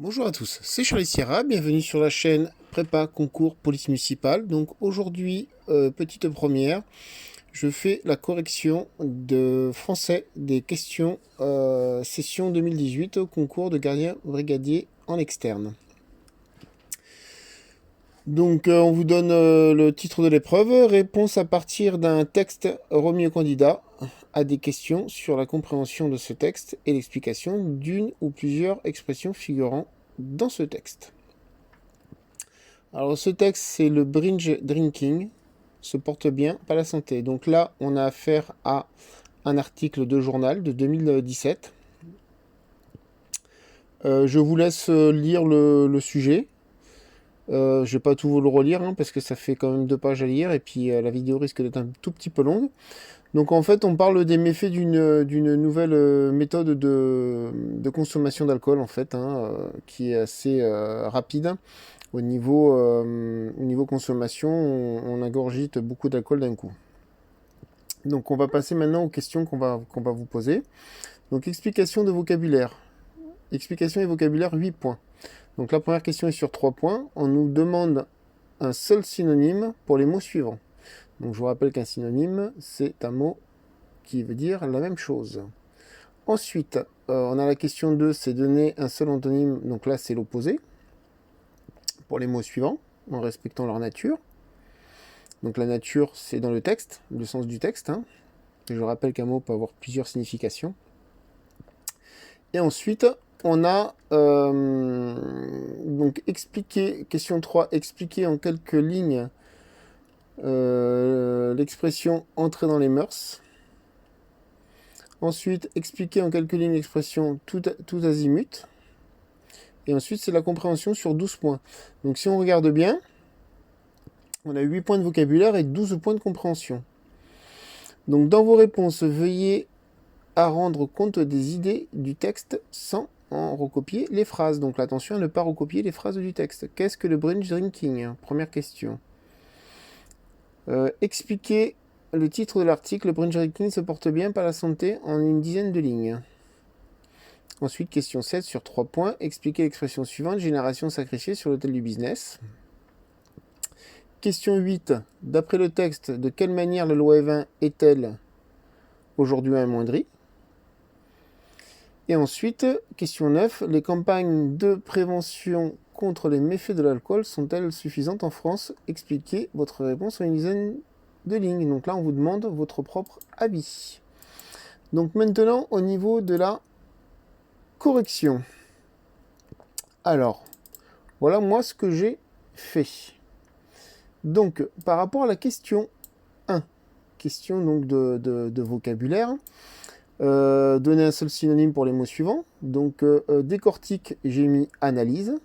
Bonjour à tous, c'est Charlie Sierra, bienvenue sur la chaîne Prépa Concours Police Municipale. Donc aujourd'hui, petite première, je fais la correction de français des questions session 2018 au concours de gardien brigadier en externe. Donc on vous donne le titre de l'épreuve, réponse à partir d'un texte remis au candidat à des questions sur la compréhension de ce texte et l'explication d'une ou plusieurs expressions figurant dans ce texte. Alors ce texte, c'est le binge drinking, se porte bien, pas la santé. Donc là, on a affaire à un article de journal de 2017. Je vous laisse lire le sujet. Je vais pas tout vous le relire parce que ça fait quand même 2 pages à lire et puis la vidéo risque d'être un tout petit peu longue. Donc en fait, on parle des méfaits d'une nouvelle méthode de consommation d'alcool en fait, qui est assez rapide. Au niveau consommation, on ingurgite beaucoup d'alcool d'un coup. Donc on va passer maintenant aux questions qu'on va vous poser. Donc explication de vocabulaire. Explication et vocabulaire 8 points. Donc la première question est sur 3 points. On nous demande un seul synonyme pour les mots suivants. Donc je vous rappelle qu'un synonyme, c'est un mot qui veut dire la même chose. Ensuite, on a la question 2, c'est donner un seul antonyme. Donc là, c'est l'opposé pour les mots suivants, en respectant leur nature. Donc la nature, c'est dans le texte, le sens du texte. Je rappelle qu'un mot peut avoir plusieurs significations. Et ensuite, on a donc expliquer, question 3, expliquer en quelques lignes l'expression entrer dans les mœurs. Ensuite, expliquer en quelques lignes l'expression tout azimut. Et ensuite, c'est la compréhension sur 12 points. Donc si on regarde bien, on a 8 points de vocabulaire et 12 points de compréhension. Donc dans vos réponses, veuillez à rendre compte des idées du texte sans en recopier les phrases. Donc attention à ne pas recopier les phrases du texte. Qu'est-ce que le binge drinking? Première question. Expliquer le titre de l'article. Le binge drinking se porte bien par la santé en une dizaine de lignes. Ensuite, question 7 sur 3 points. Expliquer l'expression suivante. Génération sacrifiée sur l'autel du business. Question 8. D'après le texte, de quelle manière la loi Evin est-elle aujourd'hui amoindrie? Et ensuite, question 9. Les campagnes de prévention contre les méfaits de l'alcool sont-elles suffisantes en France? Expliquez votre réponse en une dizaine de lignes. Donc là, on vous demande votre propre avis. Donc maintenant, au niveau de la correction. Alors, voilà moi ce que j'ai fait. Donc, par rapport à la question 1, question donc de vocabulaire, donner un seul synonyme pour les mots suivants. Donc, décortique, j'ai mis analyse.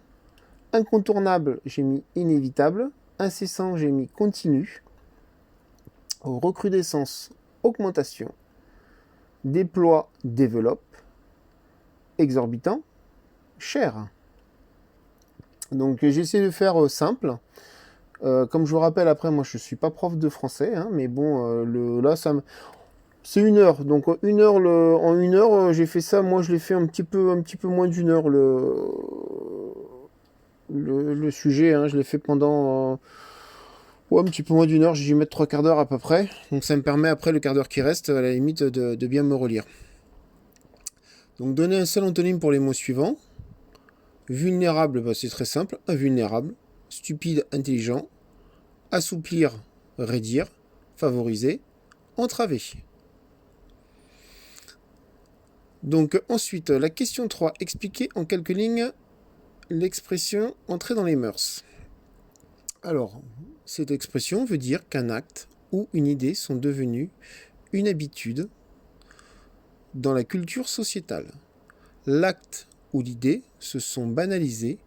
Incontournable, j'ai mis inévitable. Incessant, j'ai mis continu. Recrudescence, augmentation. Déploie, développe. Exorbitant, cher. Donc, j'essaie de faire simple. Comme je vous rappelle, après, moi, je suis pas prof de français, mais bon, là, c'est 1 heure. Donc, en 1 heure, j'ai fait ça. Moi, je l'ai fait un petit peu moins d'1 heure, le sujet. Je l'ai fait pendant un petit peu moins d'1 heure. J'ai dû mettre 3 quarts d'heure à peu près. Donc, ça me permet, après le quart d'heure qui reste, à la limite, de bien me relire. Donc, donner un seul antonyme pour les mots suivants. Vulnérable, c'est très simple. Invulnérable. Stupide, intelligent. Assouplir, raidir. Favoriser, entraver. Donc ensuite, la question 3. Expliquer en quelques lignes l'expression entrer dans les mœurs. Alors, cette expression veut dire qu'un acte ou une idée sont devenus une habitude dans la culture sociétale. L'acte ou l'idée se sont banalisés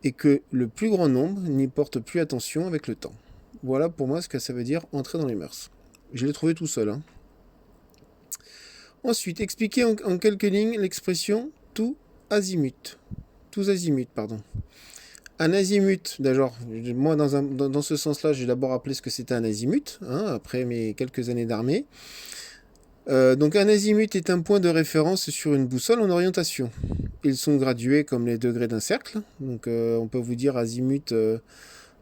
et que le plus grand nombre n'y porte plus attention avec le temps. Voilà pour moi ce que ça veut dire entrer dans les mœurs. Je l'ai trouvé tout seul. Ensuite, expliquer en quelques lignes l'expression tous azimuts. Tous azimuts, pardon. Un azimut, d'ailleurs, moi dans ce sens-là, j'ai d'abord appelé ce que c'était un azimut, après mes quelques années d'armée. Donc un azimut est un point de référence sur une boussole en orientation. Ils sont gradués comme les degrés d'un cercle. Donc on peut vous dire azimut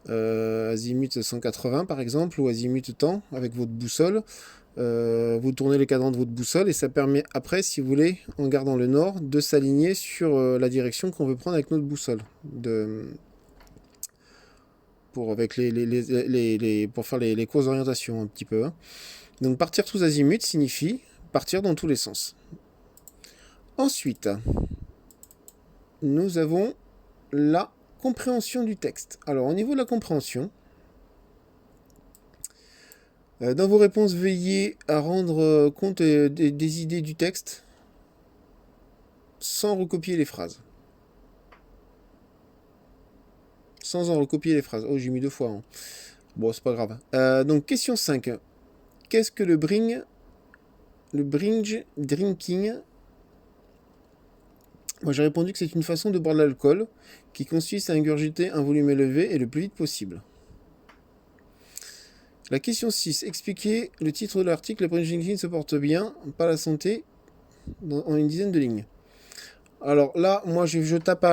180 par exemple, ou azimut temps avec votre boussole. Vous tournez les cadrans de votre boussole et ça permet après, si vous voulez, en gardant le nord, de s'aligner sur la direction qu'on veut prendre avec notre boussole. Pour faire les courses d'orientation un petit peu. Hein. Donc partir tous azimuts signifie partir dans tous les sens. Ensuite, nous avons la compréhension du texte. Alors au niveau de la compréhension, dans vos réponses, veillez à rendre compte des idées du texte sans recopier les phrases. Sans en recopier les phrases. Oh, j'ai mis 2 fois. Hein. Bon, c'est pas grave. Donc, question 5. Qu'est-ce que le binge drinking? Moi, j'ai répondu que c'est une façon de boire de l'alcool qui consiste à ingurgiter un volume élevé et le plus vite possible. La question 6. Expliquez le titre de l'article. Le binge drinking se porte bien, pas la santé, en une dizaine de lignes. Alors là, moi, je tape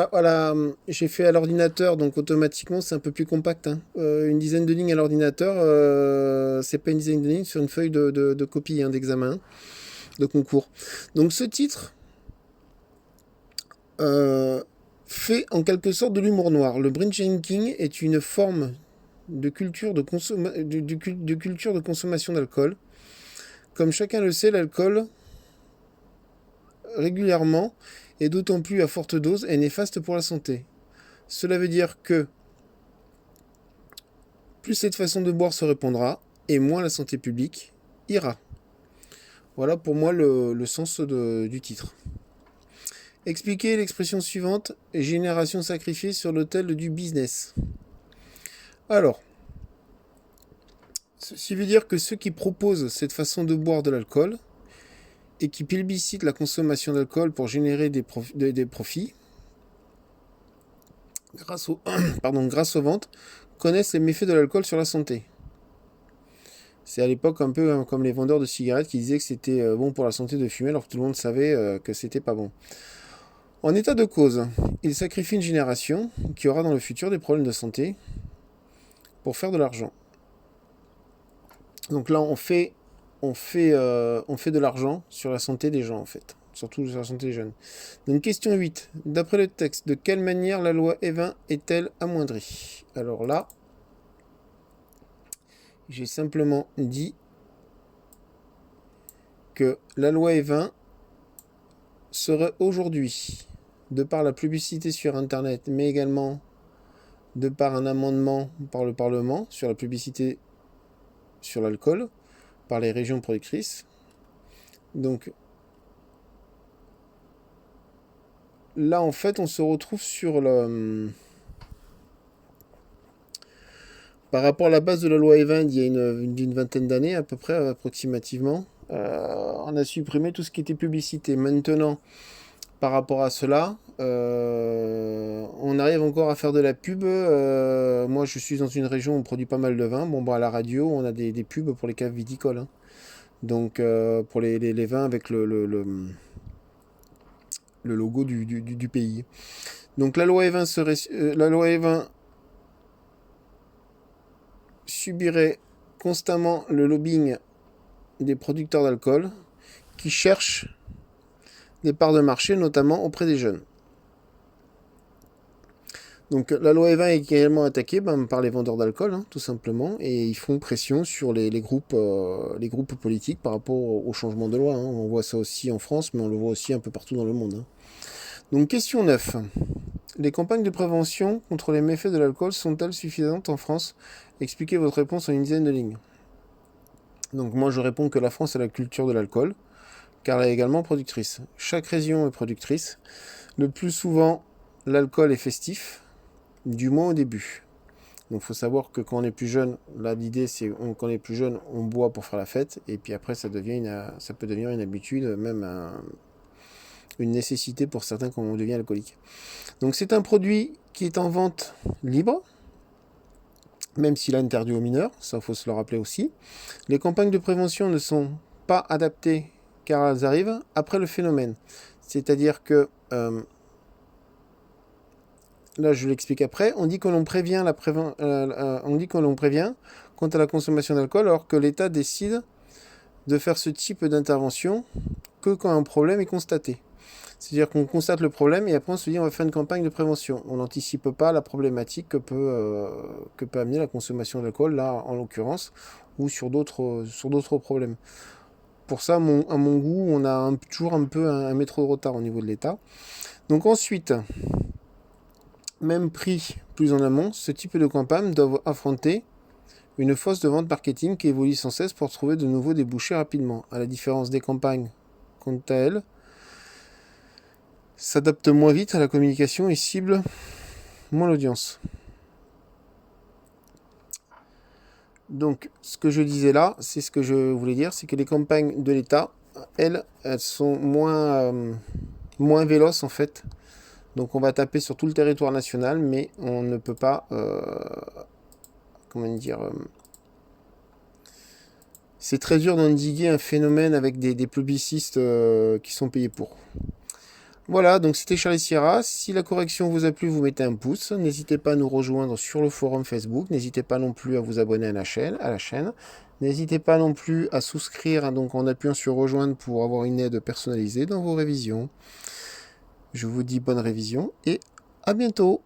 j'ai fait à l'ordinateur, donc automatiquement, c'est un peu plus compact. Hein. Une dizaine de lignes à l'ordinateur, c'est pas une dizaine de lignes sur une feuille de copie hein, d'examen, de concours. Donc ce titre fait en quelque sorte de l'humour noir. Le binge drinking est une forme de culture de consommation d'alcool. Comme chacun le sait, l'alcool, régulièrement, et d'autant plus à forte dose, est néfaste pour la santé. Cela veut dire que plus cette façon de boire se répandra, et moins la santé publique ira. Voilà pour moi le sens du titre. Expliquez l'expression suivante, génération sacrifiée sur l'autel du business. Alors, ceci veut dire que ceux qui proposent cette façon de boire de l'alcool, et qui plébiscitent la consommation d'alcool pour générer des profits, grâce aux ventes, connaissent les méfaits de l'alcool sur la santé. C'est à l'époque un peu comme les vendeurs de cigarettes qui disaient que c'était bon pour la santé de fumer alors que tout le monde savait que c'était pas bon. En état de cause, ils sacrifient une génération qui aura dans le futur des problèmes de santé pour faire de l'argent. Donc là, on fait de l'argent sur la santé des gens, en fait. Surtout sur la santé des jeunes. Donc, question 8. D'après le texte, de quelle manière la loi Evin est-elle amoindrie? Alors là, j'ai simplement dit que la loi Evin serait aujourd'hui, de par la publicité sur Internet, mais également de par un amendement par le Parlement sur la publicité sur l'alcool, par les régions productrices. Donc là, en fait, on se retrouve sur par rapport à la base de la loi Evin il y a une vingtaine d'années, à peu près, approximativement, on a supprimé tout ce qui était publicité. Maintenant, par rapport à cela, on arrive encore à faire de la pub. Moi, je suis dans une région où on produit pas mal de vin. Bon, à la radio, on a des pubs pour les caves viticoles. Hein. Donc, pour les vins avec le logo du pays. Donc, la loi Evin subirait constamment le lobbying des producteurs d'alcool qui cherchent des parts de marché, notamment auprès des jeunes. Donc la loi Evin est également attaquée par les vendeurs d'alcool, hein, tout simplement, et ils font pression sur les groupes politiques par rapport au changement de loi. Hein. On voit ça aussi en France, mais on le voit aussi un peu partout dans le monde. Hein. Donc question 9. Les campagnes de prévention contre les méfaits de l'alcool sont-elles suffisantes en France? Expliquez votre réponse en une dizaine de lignes. Donc moi je réponds que la France a la culture de l'alcool, car elle est également productrice. Chaque région est productrice. Le plus souvent, l'alcool est festif, du moins au début. Donc il faut savoir que quand on est plus jeune, là l'idée c'est quand on est plus jeune, on boit pour faire la fête, et puis après ça peut devenir une habitude, même une nécessité pour certains quand on devient alcoolique. Donc c'est un produit qui est en vente libre, même s'il est interdit aux mineurs, ça faut se le rappeler aussi. Les campagnes de prévention ne sont pas adaptées car elles arrivent après le phénomène. C'est-à-dire que là je l'explique après, on dit que l'on prévient on dit que l'on prévient quant à la consommation d'alcool alors que l'État décide de faire ce type d'intervention que quand un problème est constaté. C'est-à-dire qu'on constate le problème et après on se dit on va faire une campagne de prévention. On n'anticipe pas la problématique que peut amener la consommation d'alcool, là en l'occurrence, ou sur d'autres problèmes. Pour ça, à mon goût, on a toujours un peu un métro de retard au niveau de l'État. Donc ensuite, même pris plus en amont, ce type de campagne doit affronter une fosse de vente marketing qui évolue sans cesse pour trouver de nouveaux débouchés rapidement. À la différence des campagnes, quant à elles, s'adapte moins vite à la communication et cible moins l'audience. Donc, ce que je disais là, c'est ce que je voulais dire, c'est que les campagnes de l'État, elles sont moins véloces en fait. Donc, on va taper sur tout le territoire national, mais on ne peut pas, comment dire, c'est très dur d'endiguer un phénomène avec des publicistes qui sont payés pour. Voilà, donc c'était Charlie Sierra. Si la correction vous a plu, vous mettez un pouce. N'hésitez pas à nous rejoindre sur le forum Facebook. N'hésitez pas non plus à vous abonner à la chaîne. N'hésitez pas non plus à souscrire donc en appuyant sur rejoindre pour avoir une aide personnalisée dans vos révisions. Je vous dis bonne révision et à bientôt.